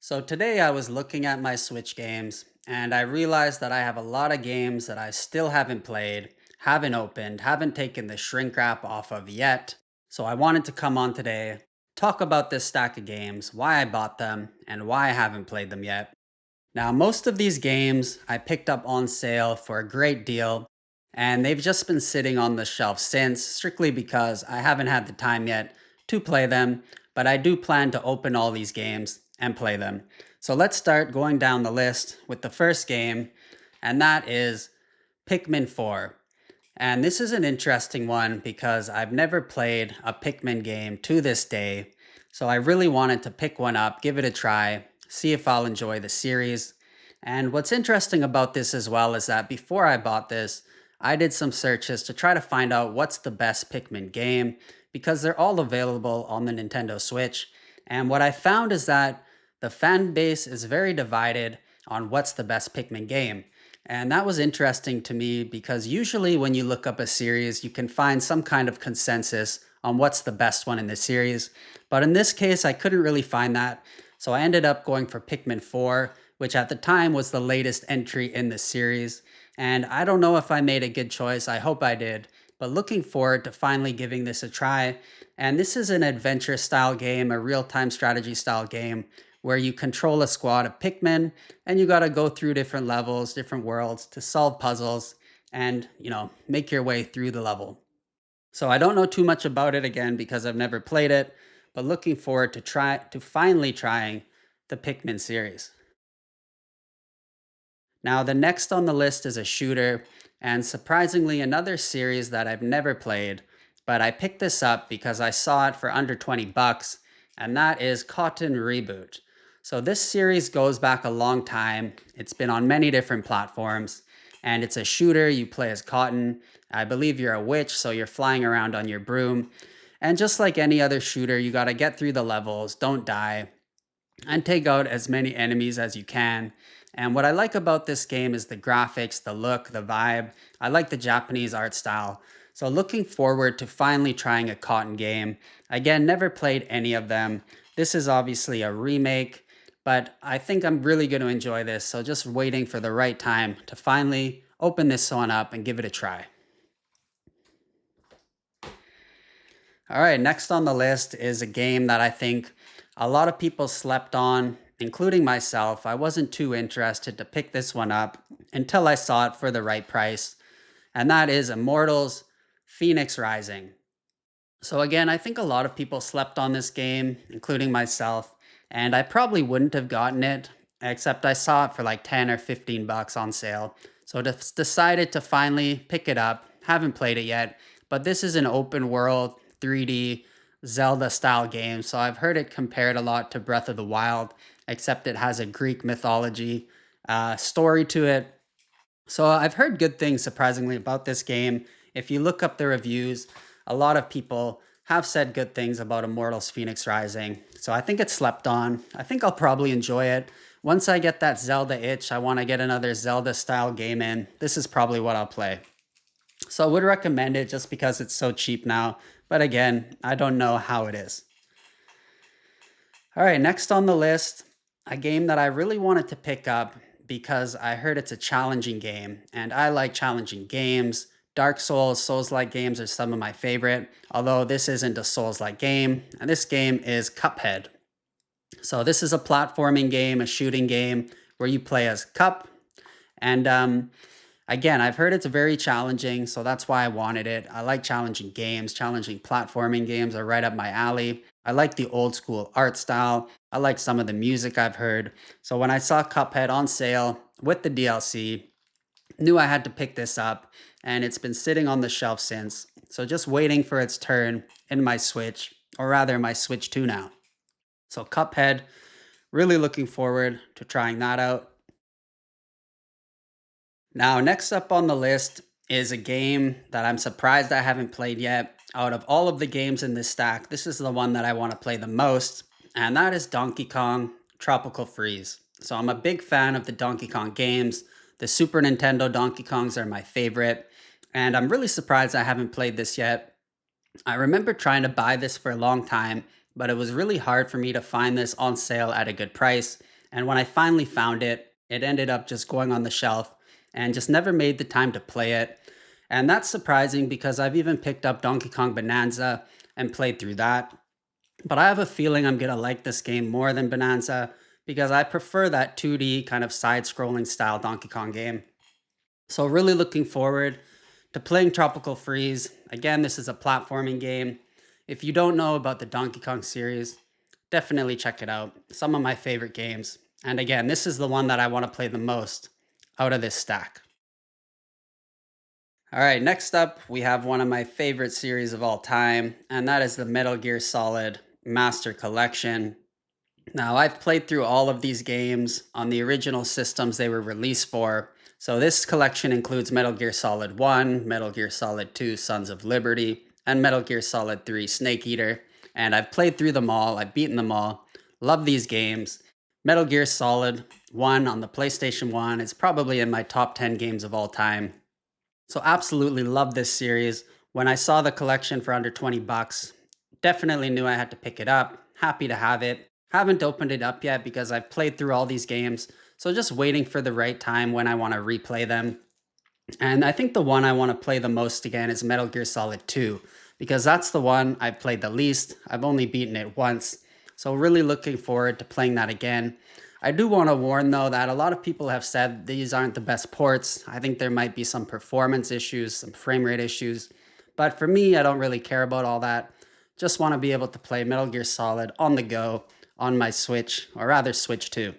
So today I was looking at my Switch games and I realized that I have a lot of games that I still haven't played, haven't opened, haven't taken the shrink wrap off of yet. So I wanted to come on today, talk about this stack of games, why I bought them, and why I haven't played them yet. Now, most of these games I picked up on sale for a great deal, and they've just been sitting on the shelf since, strictly because I haven't had the time yet to play them, but I do plan to open all these games and play them. So let's start going down the list with the first game, and that is Pikmin 4. And this is an interesting one because I've never played a Pikmin game to this day. So I really wanted to pick one up, give it a try, see if I'll enjoy the series. And what's interesting about this as well is that before I bought this, I did some searches to try to find out what's the best Pikmin game because they're all available on the Nintendo Switch. And what I found is that the fan base is very divided on what's the best Pikmin game. And that was interesting to me because usually when you look up a series, you can find some kind of consensus on what's the best one in the series. But in this case, I couldn't really find that. So I ended up going for Pikmin 4, which at the time was the latest entry in the series. And I don't know if I made a good choice. I hope I did. But looking forward to finally giving this a try. And this is an adventure style game, a real time strategy style game where you control a squad of Pikmin and you got to go through different levels, different worlds to solve puzzles and, make your way through the level. So I don't know too much about it again because I've never played it, but looking forward to finally trying the Pikmin series. Now, the next on the list is a shooter, and surprisingly, another series that I've never played, but I picked this up because I saw it for under 20 bucks, and that is Cotton Reboot. So, this series goes back a long time. It's been on many different platforms, and it's a shooter. You play as Cotton. I believe you're a witch, so you're flying around on your broom. And just like any other shooter, you got to get through the levels, don't die, and take out as many enemies as you can. And what I like about this game is the graphics, the look, the vibe. I like the Japanese art style. So looking forward to finally trying a Cotton game. Again, never played any of them. This is obviously a remake, but I think I'm really going to enjoy this. So just waiting for the right time to finally open this one up and give it a try. All right, next on the list is a game that I think a lot of people slept on, including myself. I wasn't too interested to pick this one up until I saw it for the right price, and that is Immortals Phoenix Rising. So, again, I think a lot of people slept on this game, including myself, and I probably wouldn't have gotten it, except I saw it for like 10 or 15 bucks on sale. So, decided to finally pick it up. Haven't played it yet, but this is an open world 3D Zelda style game. So, I've heard it compared a lot to Breath of the Wild, except it has a Greek mythology story to it. So I've heard good things surprisingly about this game. If you look up the reviews, a lot of people have said good things about Immortals Phoenix Rising. So I think it's slept on. I think I'll probably enjoy it. Once I get that Zelda itch, I want to get another Zelda style game in. This is probably what I'll play. So I would recommend it just because it's so cheap now. But again, I don't know how it is. All right, next on the list, a game that I really wanted to pick up because I heard it's a challenging game, and I like challenging games. Dark Souls, Souls like games are some of my favorite, although this isn't a Souls like game, and this game is Cuphead. So, this is a platforming game, a shooting game where you play as Cup, and again, I've heard it's very challenging, so that's why I wanted it. I like challenging games, challenging platforming games are right up my alley. I like the old school art style. I like some of the music I've heard. So when I saw Cuphead on sale with the DLC, knew I had to pick this up, and it's been sitting on the shelf since. So just waiting for its turn in my Switch, or rather my Switch 2 now. So Cuphead, really looking forward to trying that out. Now, next up on the list is a game that I'm surprised I haven't played yet. Out of all of the games in this stack, this is the one that I want to play the most, and that is Donkey Kong Tropical Freeze. So, I'm a big fan of the Donkey Kong games. The Super Nintendo Donkey Kongs are my favorite, and I'm really surprised I haven't played this yet. I remember trying to buy this for a long time, but it was really hard for me to find this on sale at a good price. And when I finally found it, it ended up just going on the shelf and just never made the time to play it. And that's surprising because I've even picked up Donkey Kong Bonanza and played through that. But I have a feeling I'm gonna like this game more than Bonanza because I prefer that 2D kind of side scrolling style Donkey Kong game. So, really looking forward to playing Tropical Freeze. Again, this is a platforming game. If you don't know about the Donkey Kong series, definitely check it out. Some of my favorite games. And again, this is the one that I want to play the most out of this stack. All right, next up, we have one of my favorite series of all time, and that is the Metal Gear Solid Master Collection. Now, I've played through all of these games on the original systems they were released for. So, this collection includes Metal Gear Solid 1, Metal Gear Solid 2, Sons of Liberty, and Metal Gear Solid 3, Snake Eater. And I've played through them all, I've beaten them all. Love these games. Metal Gear Solid 1 on the PlayStation 1 is probably in my top 10 games of all time. So absolutely love this series. When I saw the collection for under 20 bucks, definitely knew I had to pick it up. Happy to have it. Haven't opened it up yet because I've played through all these games. So just waiting for the right time when I want to replay them. And I think the one I want to play the most again is Metal Gear Solid 2 because that's the one I've played the least. I've only beaten it once. So really looking forward to playing that again. I do want to warn though that a lot of people have said these aren't the best ports. I think there might be some performance issues, some frame rate issues. But for me, I don't really care about all that. Just want to be able to play Metal Gear Solid on the go on my Switch, or rather Switch 2.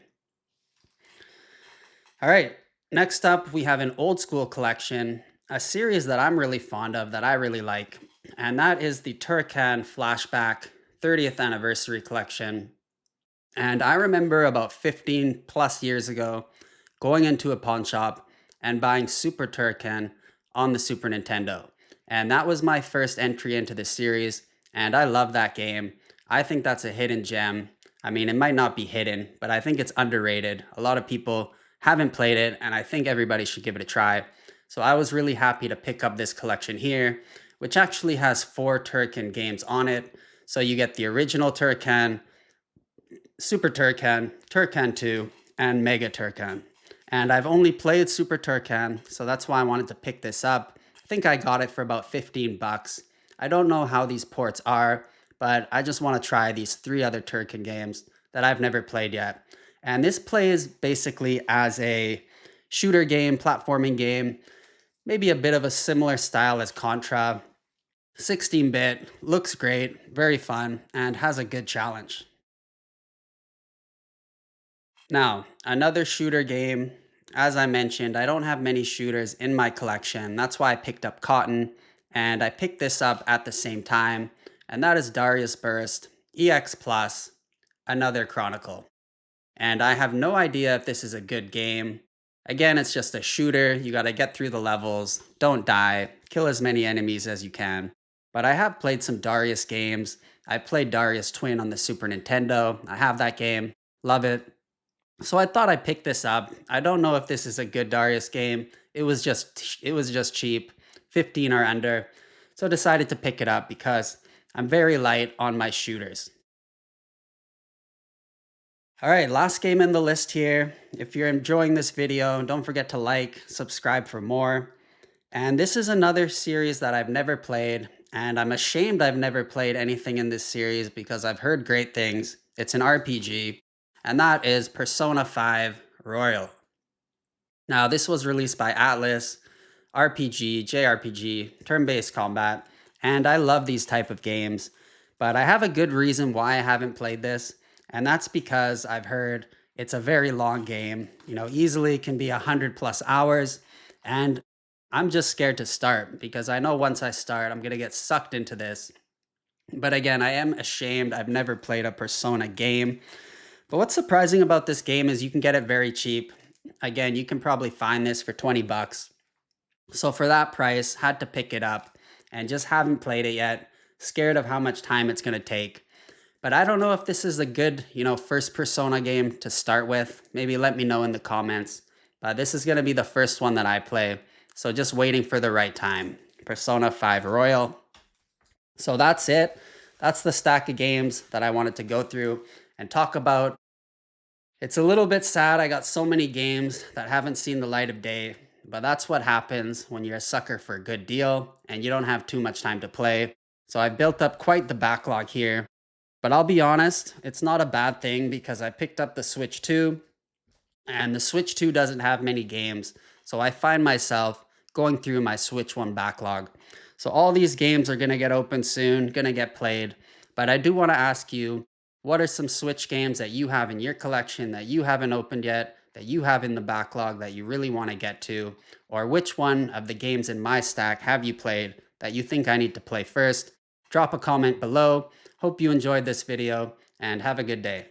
All right, next up, we have an old school collection, a series that I'm really fond of that I really like, and that is the Turrican Flashback 30th Anniversary Collection. And I remember about 15 plus years ago going into a pawn shop and buying Super Turrican on the Super Nintendo. And that was my first entry into the series, and I love that game. I think that's a hidden gem. I mean, it might not be hidden, but I think it's underrated. A lot of people haven't played it, and I think everybody should give it a try. So I was really happy to pick up this collection here, which actually has 4 Turrican games on it. So you get the original Turrican, Super Turrican, Turrican 2, and Mega Turrican. And I've only played Super Turrican, so that's why I wanted to pick this up. I think I got it for about 15 bucks. I don't know how these ports are, but I just want to try these 3 other Turrican games that I've never played yet. And this plays basically as a shooter game, platforming game, maybe a bit of a similar style as Contra. 16-bit, looks great, very fun, and has a good challenge. Now, another shooter game. As I mentioned, I don't have many shooters in my collection. That's why I picked up Cotton, and I picked this up at the same time, and that is Darius Burst EX Plus, another Chronicle. And I have no idea if this is a good game. Again, it's just a shooter. You got to get through the levels, don't die, kill as many enemies as you can. But I have played some Darius games. I played Darius Twin on the Super Nintendo. I have that game. Love it. So I thought I'd pick this up. I don't know if this is a good Darius game. It was just cheap, 15 or under. So I decided to pick it up because I'm very light on my shooters. All right, last game in the list here. If you're enjoying this video, don't forget to like, subscribe for more. And this is another series that I've never played, and I'm ashamed I've never played anything in this series because I've heard great things. It's an RPG, and that is Persona 5 Royal. Now, this was released by Atlas, RPG, JRPG, turn-based combat, and I love these type of games. But I have a good reason why I haven't played this, and that's because I've heard it's a very long game. Easily can be 100 plus hours, and I'm just scared to start because I know once I start, I'm gonna get sucked into this. But again, I am ashamed I've never played a Persona game. But what's surprising about this game is you can get it very cheap. Again, you can probably find this for 20 bucks. So for that price, had to pick it up and just haven't played it yet. Scared of how much time it's going to take. But I don't know if this is a good, first Persona game to start with. Maybe let me know in the comments. But this is going to be the first one that I play. So just waiting for the right time. Persona 5 Royal. So that's it. That's the stack of games that I wanted to go through and talk about. It's a little bit sad I got so many games that haven't seen the light of day, but that's what happens when you're a sucker for a good deal and you don't have too much time to play. So I've built up quite the backlog here. But I'll be honest, it's not a bad thing because I picked up the Switch 2 and the Switch 2 doesn't have many games. So I find myself going through my Switch 1 backlog. So all these games are going to get open soon, going to get played. But I do want to ask you, what are some Switch games that you have in your collection that you haven't opened yet, that you have in the backlog that you really want to get to? Or which one of the games in my stack have you played that you think I need to play first? Drop a comment below. Hope you enjoyed this video and have a good day.